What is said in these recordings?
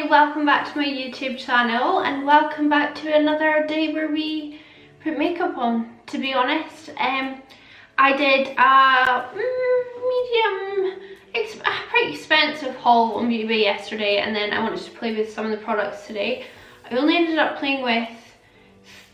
welcome back to my YouTube channel and welcome back to another day where we put makeup on. To be honest, I did a pretty expensive haul on Beauty yesterday, and then I wanted to play with some of the products today. I only ended up playing with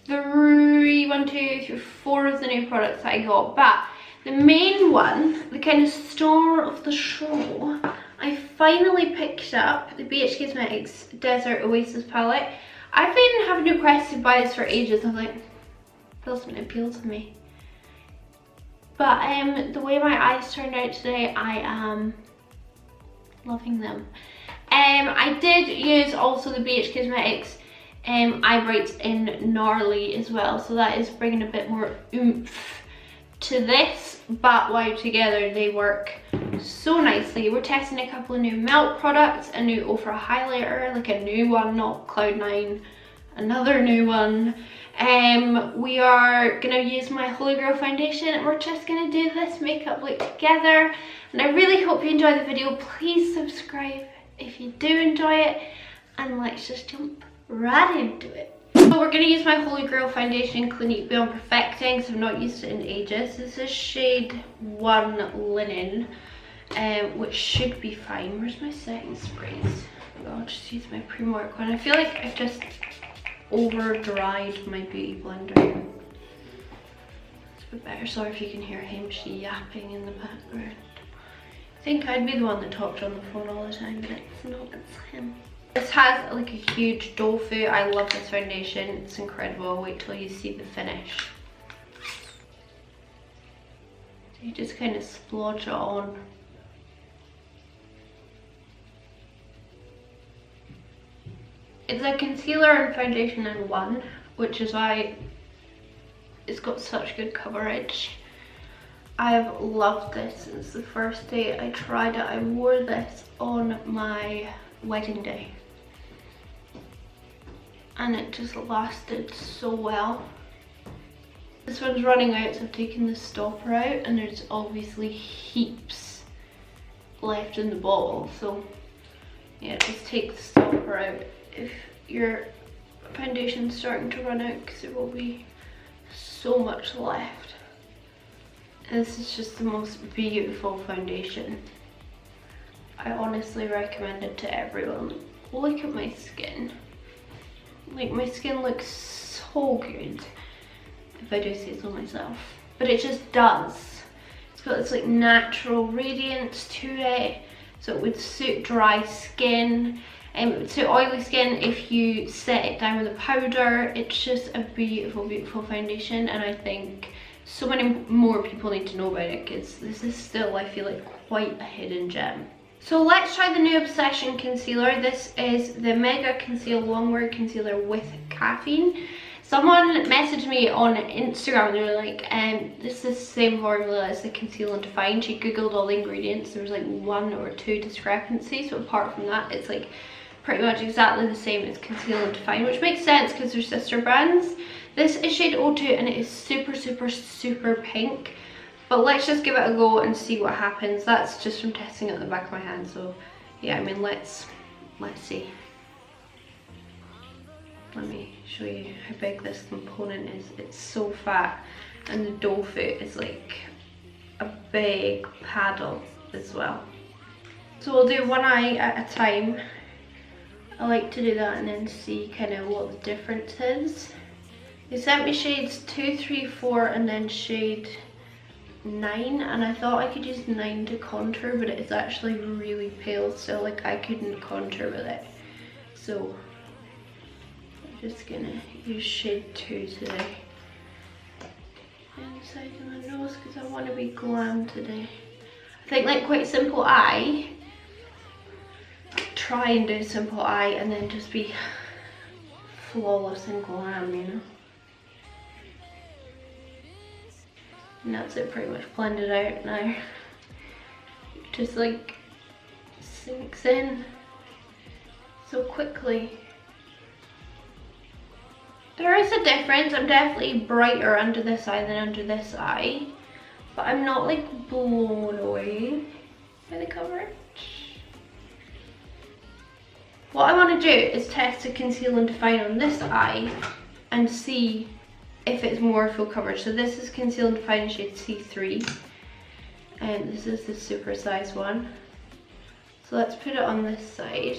4 of the new products that I got, but the main one, the kind of star of the show, I finally picked up the BH Cosmetics Desert Oasis palette. I've been having requests to buy this for ages. I'm like, doesn't appeal to me. But the way my eyes turned out today, I am loving them. I did use also the BH Cosmetics eye brights in Gnarly as well, so that is bringing a bit more oomph to this, but while together they work so nicely. We're testing a couple of new Melt products, a new Ofra highlighter, like a new one, not Cloud9, another new one. We are gonna use my Holy Grail foundation and we're just gonna do this makeup look together, and I really hope you enjoy the video. Please subscribe if you do enjoy it, and let's just jump right into it. So we're going to use my Holy Grail foundation, Clinique Beyond Perfecting, because I've not used it in ages. This is shade 1 Linen, which should be fine. Where's my setting sprays? I'll just use my Primark one. I feel like I've just over dried my beauty blender. It's a bit better. Sorry if you can hear him yapping in the background. I think I'd be the one that talked on the phone all the time, but it's not, it's him. This has like a huge doe foot. I love this foundation, it's incredible. Wait till you see the finish. So you just kind of splodge it on. It's a concealer and foundation in one, which is why it's got such good coverage. I've loved this since the first day I tried it. I wore this on my wedding day, and it just lasted so well. This one's running out, so I've taken the stopper out, and there's obviously heaps left in the bottle, so yeah, just take the stopper out if your foundation's starting to run out, because there will be so much left. And this is just the most beautiful foundation. I honestly recommend it to everyone. Look at my skin. Like, my skin looks so good, if I do say so myself. But it just does. It's got this like natural radiance to it, so it would suit dry skin. It would suit oily skin if you set it down with a powder. It's just a beautiful, beautiful foundation, and I think so many more people need to know about it, because this is still, I feel like, quite a hidden gem. So let's try the new Obsession concealer. This is the Mega Conceal Longwear Concealer with Caffeine. Someone messaged me on Instagram and they were like, this is the same formula as the Conceal and Define. She googled all the ingredients. There was like 1 or 2 discrepancies, so apart from that, it's like pretty much exactly the same as Conceal and Define, which makes sense because they're sister brands. This is shade 02 and it is super, super, super pink. But let's just give it a go and see what happens. That's just from testing it at the back of my hand, so yeah, I mean, let's see. Let me show you how big this component is. It's so fat, and the doe foot is like a big paddle as well. So we'll do one eye at a time. I like to do that and then see kind of what the difference is. They sent me shades 2, 3, 4 and then shade 9, and I thought I could use 9 to contour, but it's actually really pale still. Like, I couldn't contour with it, so I'm just gonna use shade 2 today inside of my nose, because I want to be glam today. I think, like, quite simple eye, try and do simple eye and then just be flawless and glam, you know. And that's it, pretty much blended out now. Just like sinks in so quickly. There is a difference. I'm definitely brighter under this eye than under this eye, but I'm not like blown away by the coverage. What I want to do is test the conceal and define on this eye and see if it's more full coverage. So this is conceal and define shade C3, and this is the super size one. So let's put it on this side.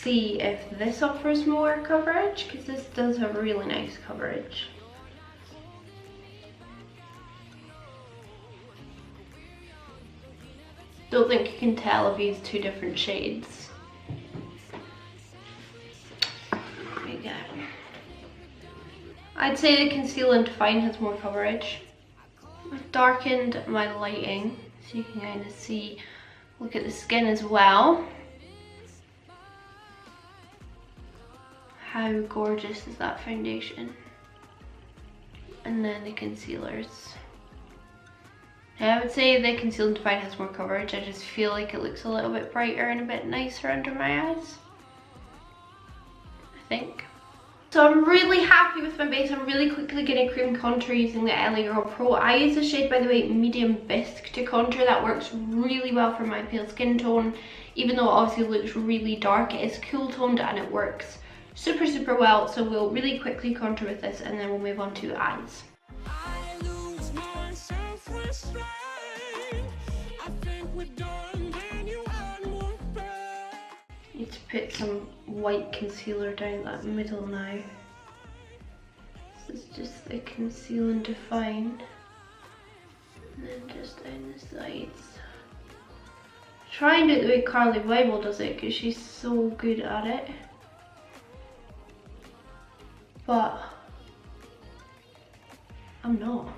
See if this offers more coverage, because this does have really nice coverage. Don't think you can tell if these two different shades. There we go. I'd say the conceal and define has more coverage. I've darkened my lighting so you can kind of see, look at the skin as well. How gorgeous is that foundation? And then the concealers. I would say the conceal and define has more coverage. I just feel like it looks a little bit brighter and a bit nicer under my eyes, I think. So I'm really happy with my base. I'm really quickly getting cream contour using the LA Girl Pro. I use the shade, by the way, Medium Bisque to contour. That works really well for my pale skin tone. Even though it obviously looks really dark, it is cool toned and it works super well. So we'll really quickly contour with this and then we'll move on to eyes. Need to put some white concealer down that middle now. This is just the conceal and define, and then just down the sides. Try and do it the way Carly Weibel does it because she's so good at it. But I'm not.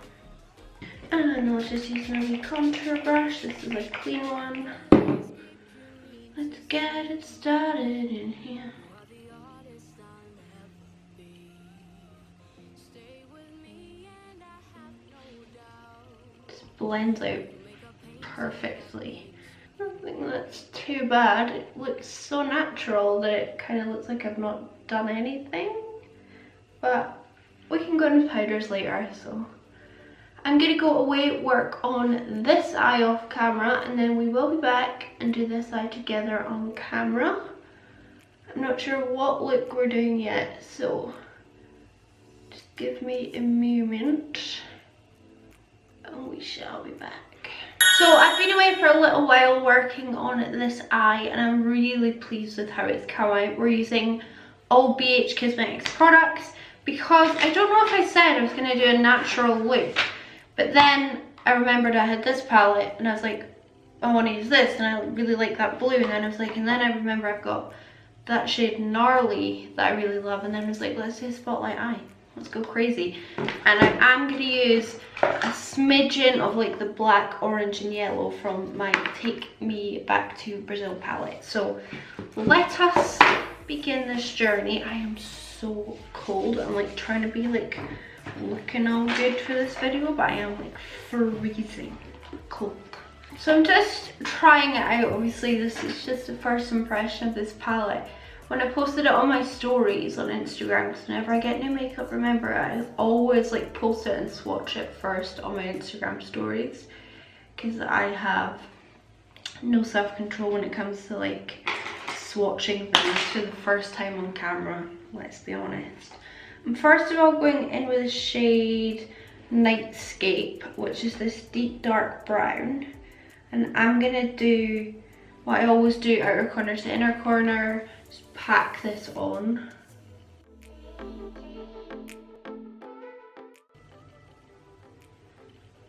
And I'll just use a contour brush. This is a clean one. Let's get it started in here. Just blends out perfectly. I don't think that's too bad. It looks so natural that it kind of looks like I've not done anything. But we can go into powders later, so. I'm gonna go away, work on this eye off camera, and then we will be back and do this eye together on camera. I'm not sure what look we're doing yet, so just give me a moment and we shall be back. So I've been away for a little while working on this eye and I'm really pleased with how it's come out. We're using all BH Cosmetics products because I don't know if I said I was gonna do a natural look. But then I remembered I had this palette and I was like, I want to use this and I really like that blue, and then I was like, and then I remember I've got that shade Gnarly that I really love, and then I was like, let's do a spotlight eye. Let's go crazy. And I am going to use a smidgen of like the black, orange and yellow from my Take Me Back to Brazil palette. So let us begin this journey. I am so cold. I'm like trying to be like looking all good for this video, but I am like freezing cold. So I'm just trying it out. Obviously this is just the first impression of this palette. When I posted it on my stories on Instagram, because whenever I get new makeup, remember, I always like post it and swatch it first on my Instagram stories, because I have no self-control when it comes to like swatching things for the first time on camera, let's be honest. I'm first of all going in with the shade Nightscape, which is this deep dark brown, and I'm gonna do what I always do, outer corner to inner corner, just pack this on.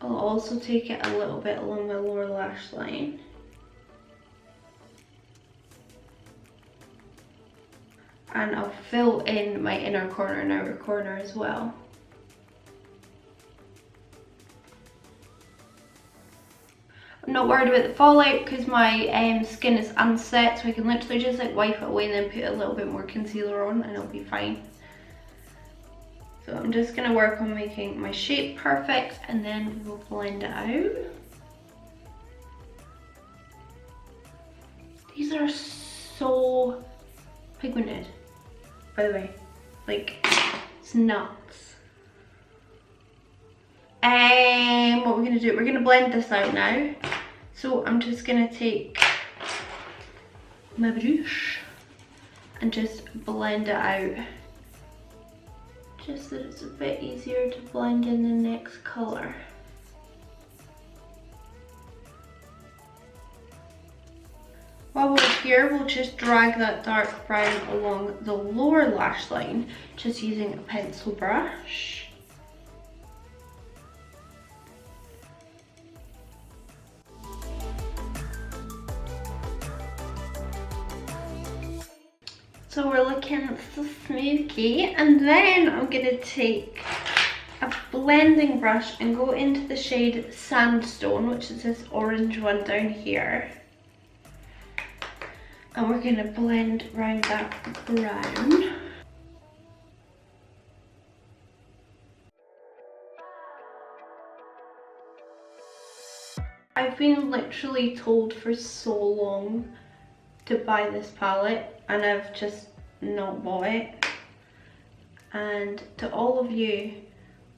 I'll also take it a little bit along my lower lash line. And I'll fill in my inner corner and outer corner as well. I'm not worried about the fallout because my skin is unset, so I can literally just like wipe it away and then put a little bit more concealer on and it'll be fine. So I'm just going to work on making my shape perfect and then we'll blend it out. These are so pigmented, by the way, like it's nuts. What we're gonna do, we're gonna blend this out now. So I'm just gonna take my brush and just blend it out. Just that it's a bit easier to blend in the next colour. While we're here, we'll just drag that dark brown along the lower lash line, just using a pencil brush. So we're looking so smoky, and then I'm gonna take a blending brush and go into the shade Sandstone, which is this orange one down here. And we're gonna blend around that brown. I've been literally told for so long to buy this palette and I've just not bought it. And to all of you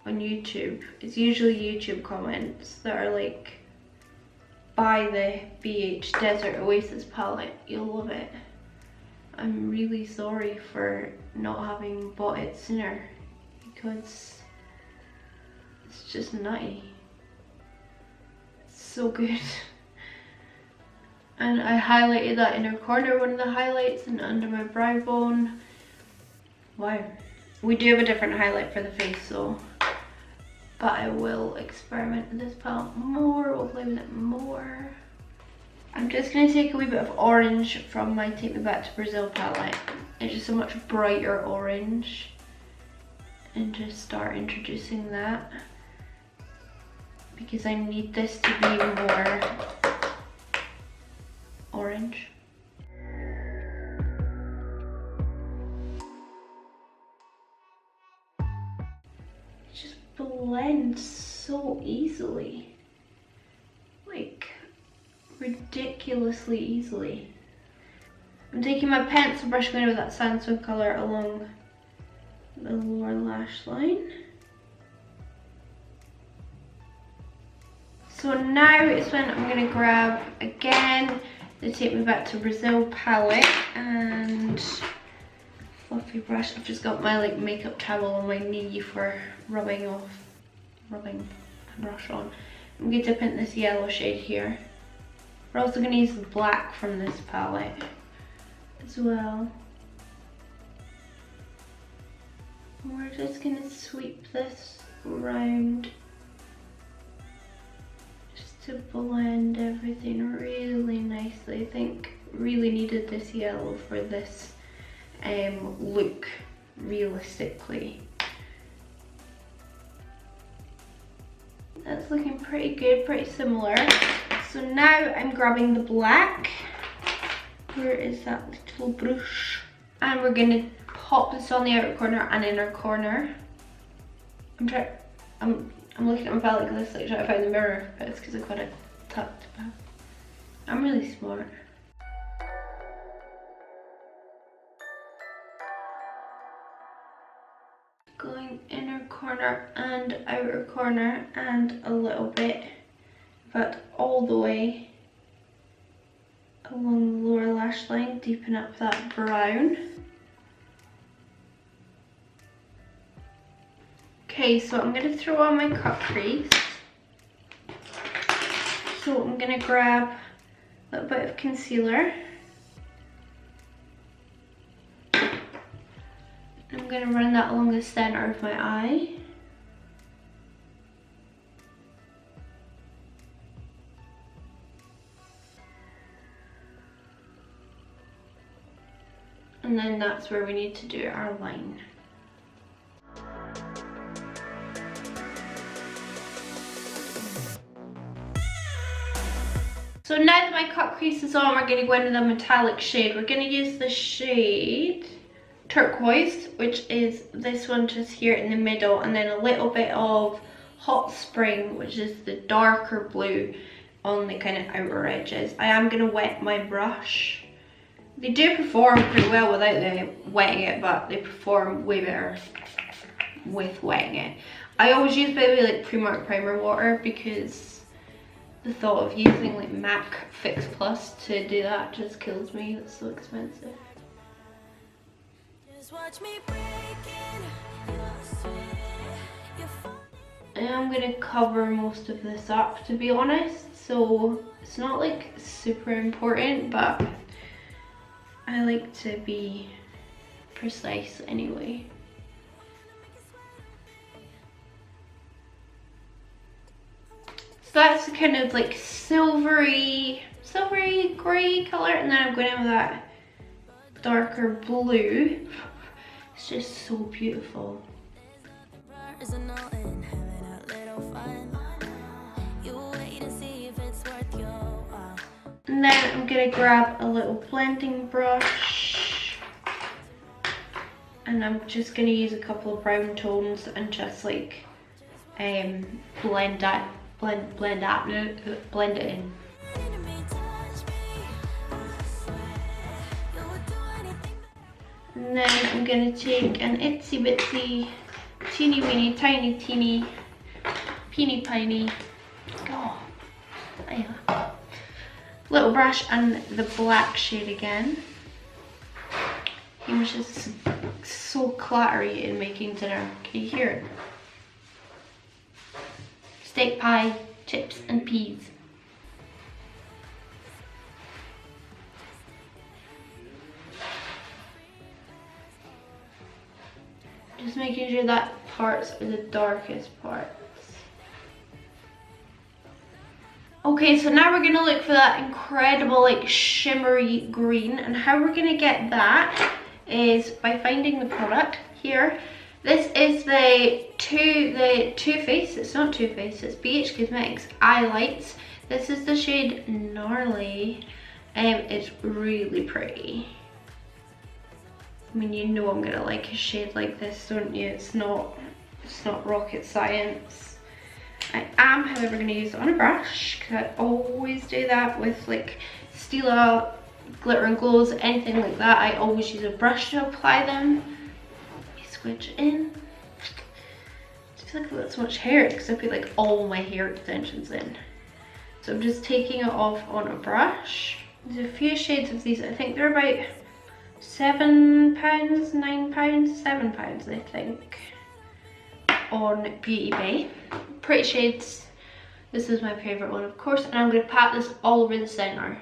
on YouTube, it's usually YouTube comments that are like, buy the BH Desert Oasis palette, you'll love it. I'm really sorry for not having bought it sooner because it's just nutty. It's so good. And I highlighted that inner corner, one of the highlights, and under my brow bone. Wow. We do have a different highlight for the face though. But I will experiment with this palette more, we'll play with it more. I'm just going to take a wee bit of orange from my Take Me Back to Brazil palette. It's just a much brighter orange. And just start introducing that. Because I need this to be more orange. It just blends so easily, like ridiculously easily. I'm taking my pencil brush, going with that sandstone colour along the lower lash line. So now it's when I'm going to grab again the Take Me Back to Brazil palette and fluffy brush. I've just got my like makeup towel on my knee for rubbing my brush on. I'm going to dip in this yellow shade here. We're also going to use the black from this palette as well. And we're just going to sweep this around to blend everything really nicely. I think really needed this yellow for this look realistically. That's looking pretty good, pretty similar. So now I'm grabbing the black. Where is that little brush? And we're gonna pop this on the outer corner and inner corner. I'm looking at my palette like this, like trying to find the mirror, but it's because I've got it tucked back. I'm really smart. Going inner corner and outer corner and a little bit, but all the way along the lower lash line, deepen up that brown. Okay, so I'm going to throw on my cut crease. So I'm going to grab a little bit of concealer. I'm going to run that along the center of my eye. And then that's where we need to do our line. So now that my cut crease is on, we're going to go into the metallic shade. We're going to use the shade Turquoise, which is this one just here in the middle, and then a little bit of Hot Spring, which is the darker blue on the kind of outer edges. I am going to wet my brush. They do perform pretty well without the wetting it, but they perform way better with wetting it. I always use maybe like Primark primer water because The thought of using like MAC Fix Plus to do that just kills me. It's so expensive. And I'm gonna cover most of this up, to be honest, so it's not like super important, but I like to be precise anyway. So that's the kind of like silvery grey colour, and then I'm going in with that darker blue. It's just so beautiful. And then I'm gonna grab a little blending brush, and I'm just gonna use a couple of brown tones and just like blend it in. And then I'm gonna take an itsy bitsy, teeny weeny, tiny teeny, peeny piney, little brush and the black shade again. It was just so clattery in making dinner. Can you hear it? Steak pie, chips and peas. Just making sure that parts are the darkest parts. Okay, so now we're gonna look for that incredible like shimmery green, and how we're gonna get that is by finding the product here. This is the Too Faced, it's not Too Faced, it's BH Cosmetics Eye Lights. This is the shade Gnarly, and it's really pretty. I mean, you know I'm gonna like a shade like this, don't you? It's not rocket science. I am, however, gonna use it on a brush, because I always do that with like Stila, glitter and glows, anything like that. I always use a brush to apply them. You squidge in. I feel like I've got so much hair because I put like all my hair extensions in. So I'm just taking it off on a brush. There's a few shades of these. I think they're about £7, £9, £7 I think on Beauty Bay. Pretty shades. This is my favourite one, of course, and I'm going to pat this all over the centre.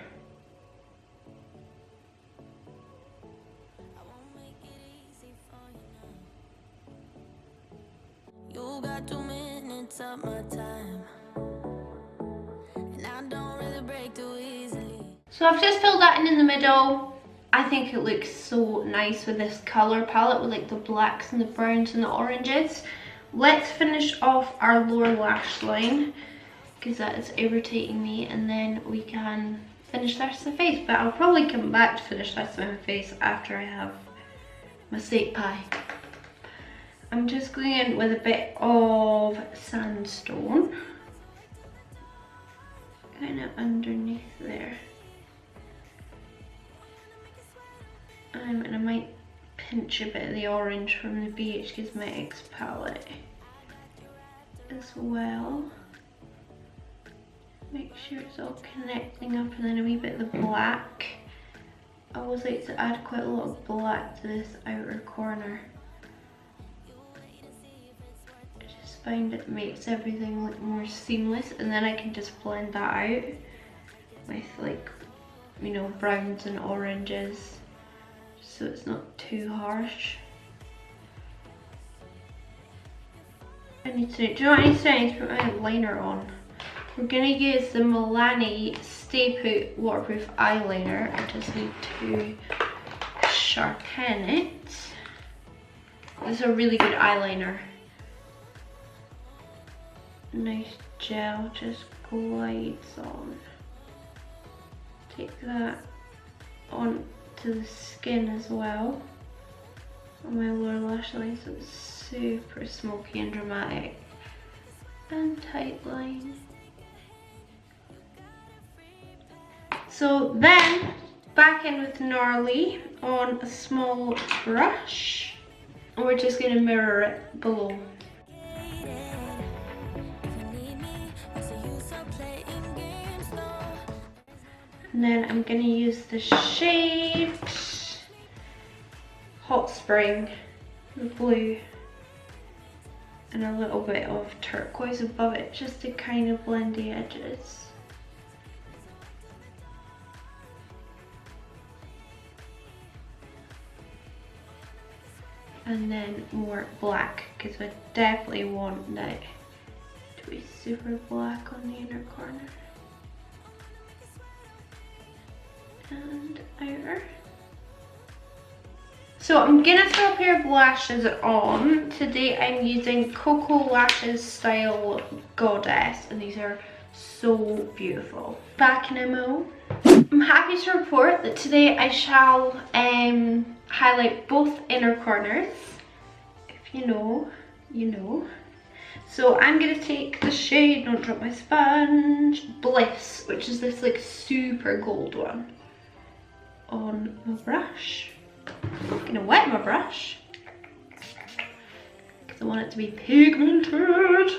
You got 2 minutes of my time, and I don't really break too easily. So I've just filled that in the middle. I think it looks so nice with this colour palette with like the blacks and the browns and the oranges. Let's finish off our lower lash line because that is irritating me, and then we can finish the rest of the face. But I'll probably come back to finish the rest of my face after I have my steak pie. I'm just going in with a bit of sandstone, kind of underneath there. And I might pinch a bit of the orange from the BH Cosmetics palette as well. Make sure it's all connecting up, and then a wee bit of the black. I always like to add quite a lot of black to this outer corner. I just find it makes everything look more seamless, and then I can just blend that out with like, you know, browns and oranges, so it's not too harsh. Do you know what I need to do? I need to put my liner on. We're going to use the Milani Stay Put Waterproof Eyeliner. I just need to sharpen it. This is a really good eyeliner. Nice gel just glides on. Take that on to the skin as well on my lower lash line, so it's super smoky and dramatic and tight line. So then back in with Gnarly on a small brush, and we're just going to mirror it below. And then I'm going to use the shade Hot Spring, the blue, and a little bit of turquoise above it just to kind of blend the edges. And then more black, because I definitely want that to be super black on the inner corner. And outer. So I'm gonna throw a pair of lashes on. Today I'm using Cocoa Lashes Style Goddess, and these are so beautiful. Back in MO. I'm happy to report that today I shall highlight both inner corners. If you know, you know. So I'm gonna take the shade, don't drop my sponge, Bliss, which is this like super gold one, on my brush. I'm gonna wet my brush because I want it to be pigmented.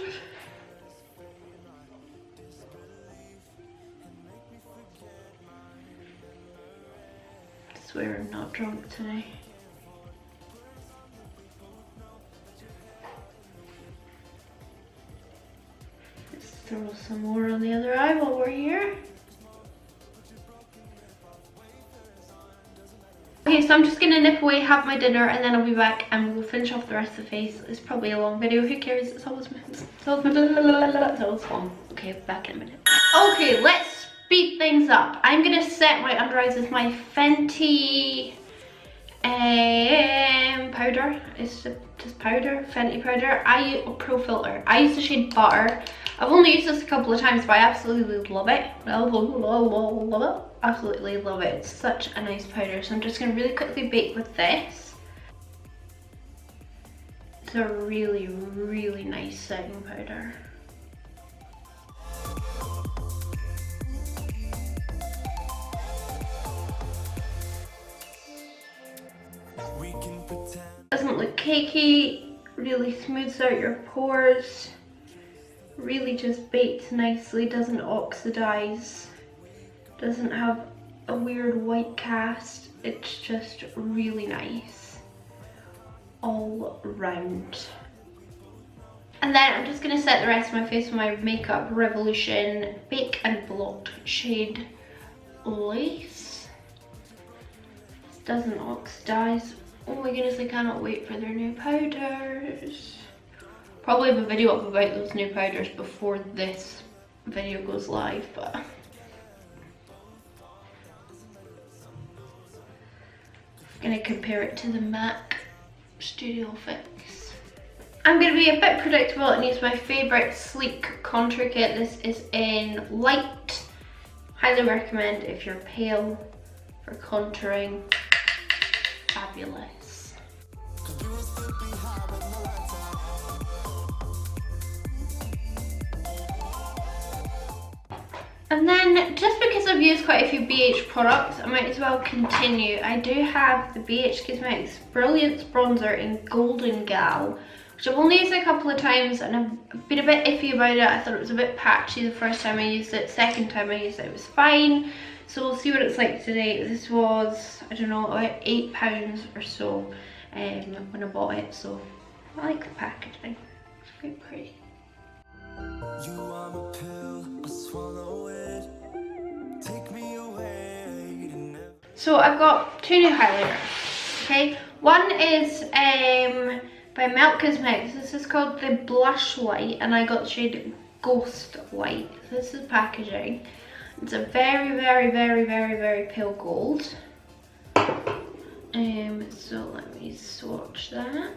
I swear I'm not drunk today. Let's throw some more on the other eye while we're here. Okay, so I'm just gonna nip away, have my dinner, and then I'll be back and we'll finish off the rest of the face. It's probably a long video, who cares? It's always fun. Okay, back in a minute. Okay, let's speed things up. I'm gonna set my under eyes with my Fenty powder. It's just powder, Fenty powder. Pro filter. I use the shade Butter. I've only used this a couple of times, but I absolutely love it. Absolutely love it. It's such a nice powder. So I'm just going to really quickly bake with this. It's a really, really nice setting powder. Doesn't look cakey, really smooths out your pores. Really just bakes nicely, doesn't oxidize, doesn't have a weird white cast. It's just really nice all round. And then I'm just going to set the rest of my face with my Makeup Revolution Bake and Blot shade Lace. This doesn't oxidize. Oh my goodness, I cannot wait for their new powders. Probably have a video up about those new powders before this video goes live, but I'm gonna compare it to the MAC Studio Fix. I'm gonna be a bit predictable and use my favourite sleek contour kit. This is in Light. Highly recommend if you're pale for contouring. Fabulous. And then, just because I've used quite a few BH products, I might as well continue. I do have the BH Cosmetics Brilliance Bronzer in Golden Gal, which I've only used a couple of times and I've been a bit iffy about it. I thought it was a bit patchy the first time I used it. Second time I used it, it was fine. So we'll see what it's like today. This was, I don't know, about £8 or so when I bought it. So I like the packaging. It's very pretty. You are my pill, I swallow it. Take me away. So I've got two new highlighters. Okay, one is by Melt Cosmetics. This is called the Blush Light, and I got the shade Ghost Light. This is packaging. It's a very, very, very, very, very pale gold. So let me swatch that.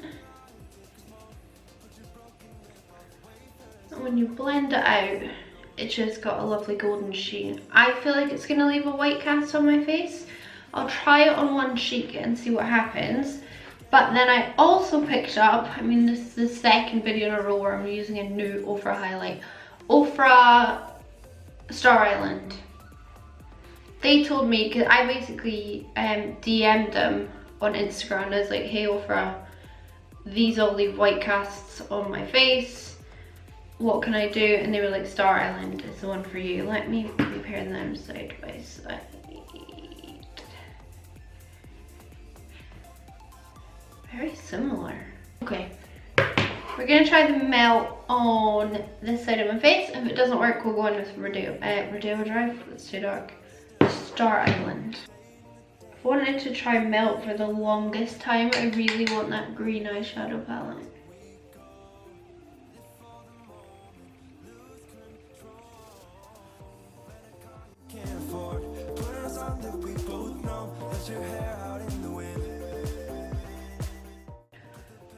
And when you blend it out, it's just got a lovely golden sheen. I feel like it's gonna leave a white cast on my face. I'll try it on one cheek and see what happens. But then I also picked up, I mean this is the second video in a row where I'm using a new Ofra highlight. Ofra Star Island. They told me, because I basically DM'd them on Instagram and I was like, hey Ofra, these all leave white casts on my face. what can I do? And they were like, Star Island is the one for you. Let me compare them side by side. Very similar. Okay, we're gonna try the melt on this side of my face. If it doesn't work, we'll go in with Rodeo Drive. It's too dark. Star Island. I've wanted to try melt for the longest time. I really want that green eyeshadow palette.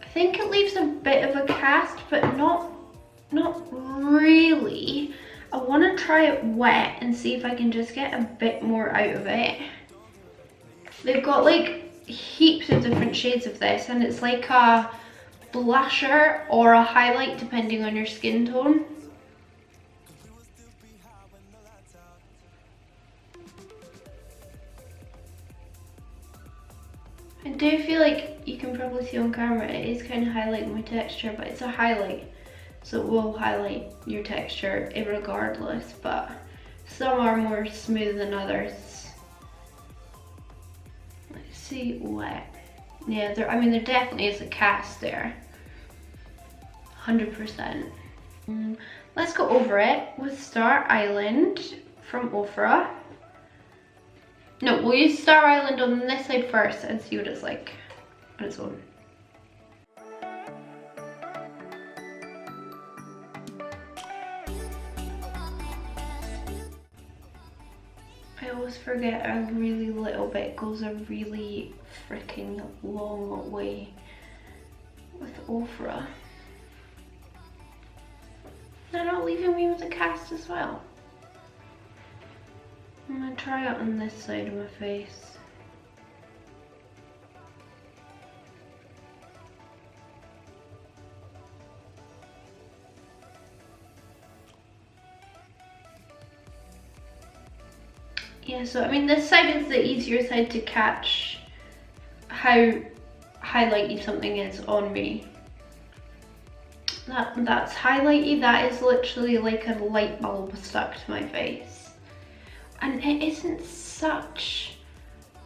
I think it leaves a bit of a cast, but not really. I want to try it wet and see if I can just get a bit more out of it. They've got like heaps of different shades of this, and it's like a blusher or a highlight depending on your skin tone. I do feel like you can probably see on camera it is kind of highlighting my texture, but it's a highlight, so it will highlight your texture regardless, but some are more smooth than others. Let's see, wet. Yeah, there definitely is a cast there. 100%. Let's go over it with Star Island from Ofra. No, we'll use Star Island on this side first and see what it's like on its own. I always forget a really little bit goes a really freaking long way with Ofra. They're not leaving me with a cast as well. I'm gonna try it on this side of my face. Yeah, so I mean this side is the easier side to catch how highlighty something is on me. That's highlighty, that is literally like a light bulb stuck to my face. And it isn't such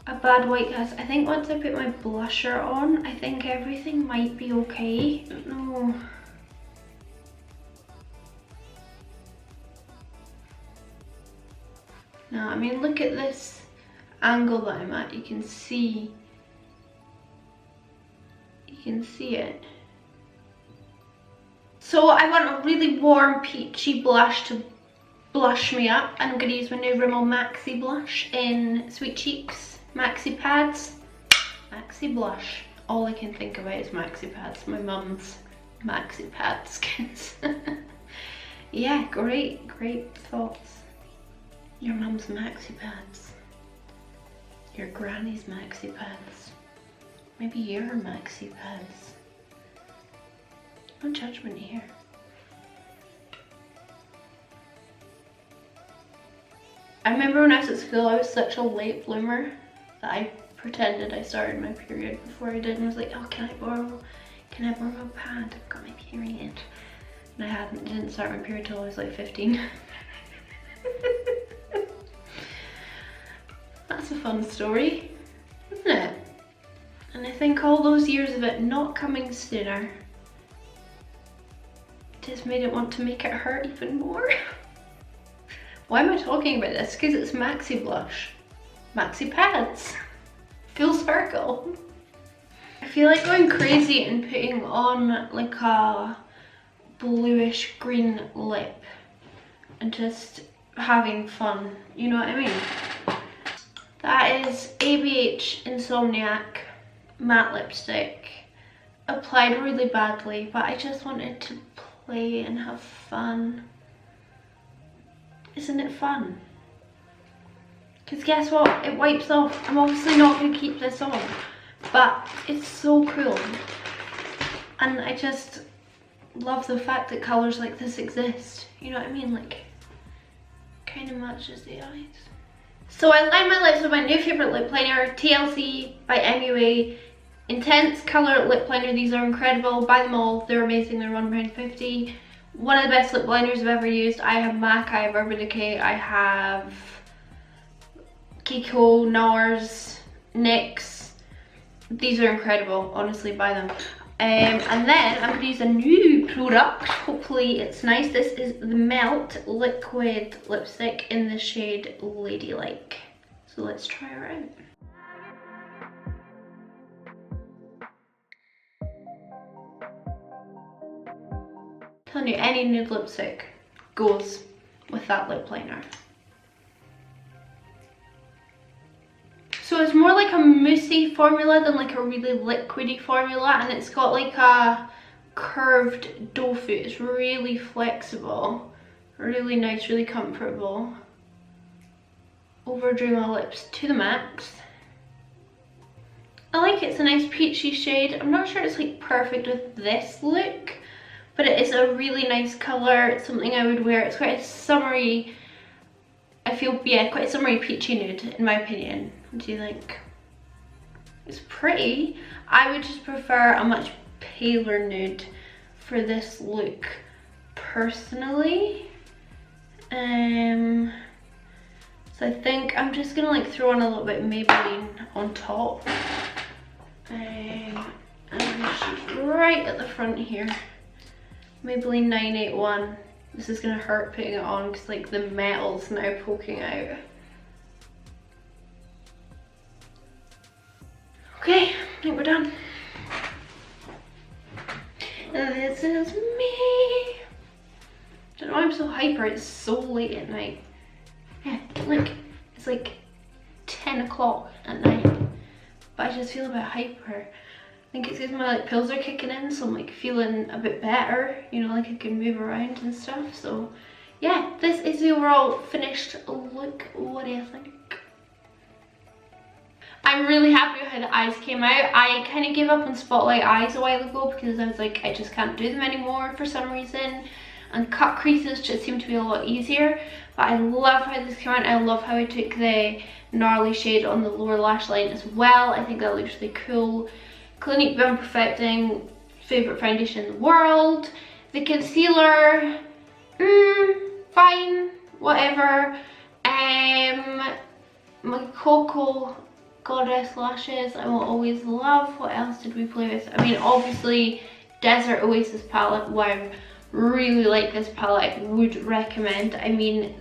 a bad white cast. I think once I put my blusher on, I think everything might be okay. I don't know. No, I mean look at this angle that I'm at. You can see it. So I want a really warm peachy blush to blush me up. I'm going to use my new Rimmel Maxi blush in Sweet Cheeks Maxi Pads. Maxi blush. All I can think about is Maxi Pads. My mum's Maxi Pad skins. Yeah, great thoughts. Your mum's Maxi Pads. Your granny's Maxi Pads. Maybe your Maxi Pads. No judgment here. I remember when I was at school, I was such a late bloomer that I pretended I started my period before I did, and was like, oh, can I borrow a pad? I've got my period. And I didn't start my period till I was like 15. That's a fun story, isn't it? And I think all those years of it not coming sooner just made it want to make it hurt even more. Why am I talking about this? Because it's Maxi Blush. Maxi Pads. Full circle. I feel like going crazy and putting on like a bluish green lip and just having fun. You know what I mean? That is ABH Insomniac matte lipstick. Applied really badly, but I just wanted to play and have fun. Isn't it fun? Because guess what? It wipes off. I'm obviously not going to keep this on, but it's so cool. And I just love the fact that colours like this exist. You know what I mean? Like, kind of matches the eyes. So I lined my lips with my new favourite lip liner, TLC by MUA. Intense colour lip liner. These are incredible. Buy them all. They're amazing. They're £1.50. One of the best lip liners I've ever used. I have MAC, I have Urban Decay, I have Kiko, NARS, NYX. These are incredible, honestly, buy them. And then I'm going to use a new product. Hopefully it's nice. This is the Melt Liquid Lipstick in the shade Ladylike. So let's try her out. Telling you, any nude lipstick goes with that lip liner. So it's more like a moussey formula than like a really liquidy formula, and it's got like a curved doe foot. It's really flexible, really nice, really comfortable. Overdrew my lips to the max. I like it. It's a nice peachy shade. I'm not sure it's like perfect with this look, but it is a really nice colour. It's something I would wear. It's quite a summery, I feel, yeah, quite a summery peachy nude in my opinion. What do you think? It's pretty. I would just prefer a much paler nude for this look personally. So I think I'm just gonna like throw on a little bit of Maybelline on top. And she's right at the front here. Maybelline 981. This is gonna hurt putting it on because like the metal's now poking out. Okay, I think we're done. And this is me. Don't know why I'm so hyper, it's so late at night. Yeah, look, it's like 10 o'clock at night, but I just feel a bit hyper. I think it's because my like pills are kicking in, so I'm like feeling a bit better, you know, like I can move around and stuff. So yeah, this is the overall finished look. What do you think? I'm really happy with how the eyes came out. I kind of gave up on spotlight eyes a while ago because I was like, I just can't do them anymore for some reason. And cut creases just seem to be a lot easier. But I love how this came out. I love how I took the gnarly shade on the lower lash line as well. I think that looks really cool. Clinique Beyond Perfecting, favourite foundation in the world. The concealer, fine, whatever. My Cocoa Goddess lashes, I will always love. What else did we play with? I mean, obviously, Desert Oasis palette. Wow, really like this palette. I would recommend. I mean,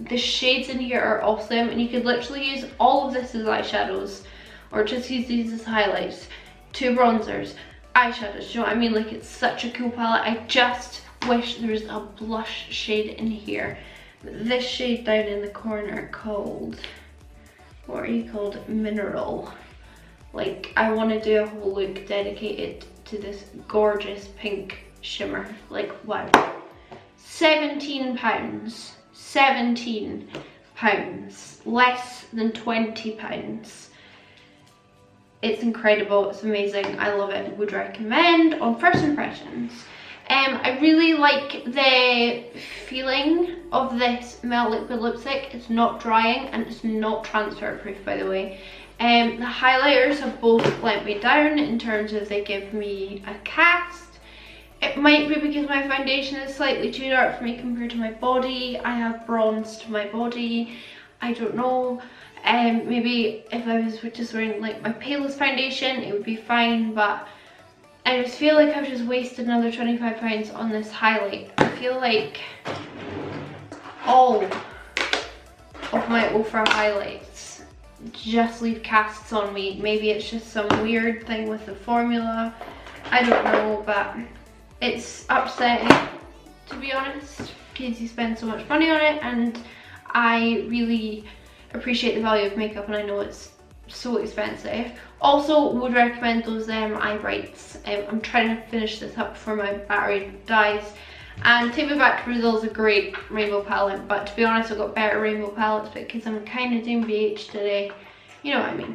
the shades in here are awesome, and you could literally use all of this as eyeshadows, or just use these as highlights. 2 bronzers, eyeshadows. You know what I mean? Like, it's such a cool palette. I just wish there was a blush shade in here. This shade down in the corner called, what are you called? Mineral. Like, I want to do a whole look dedicated to this gorgeous pink shimmer. Like, wow. £17. £17. Less than £20. It's incredible. It's amazing. I love it. Would recommend on first impressions. I really like the feeling of this Melt Liquid Lipstick. It's not drying and it's not transfer proof, by the way. The highlighters have both let me down in terms of they give me a cast. It might be because my foundation is slightly too dark for me compared to my body. I have bronze to my body. I don't know. Maybe if I was just wearing like my palest foundation, it would be fine, but I just feel like I've just wasted another £25 on this highlight. I feel like all of my Ofra highlights just leave casts on me. Maybe it's just some weird thing with the formula. I don't know, but it's upsetting, to be honest, because you spend so much money on it, and I really appreciate the value of makeup, and I know it's so expensive. Also, would recommend those eye brights. I'm trying to finish this up before my battery dies. And Take Me Back to Brazil is a great rainbow palette, but to be honest, I've got better rainbow palettes because I'm kind of doing BH today. You know what I mean.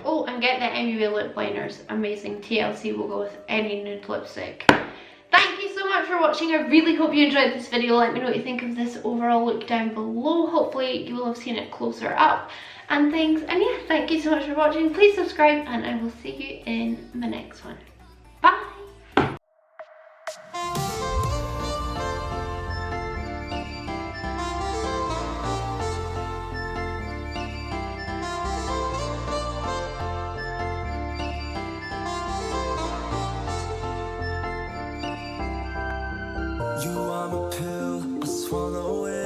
Oh, and get the MUA lip liners. Amazing. TLC will go with any nude lipstick. Thank you so much for watching. I really hope you enjoyed this video. Let me know what you think of this overall look down below. Hopefully you will have seen it closer up and things. And yeah, thank you so much for watching. Please subscribe, and I will see you in the next one. Bye! You are my pill, I swallow it.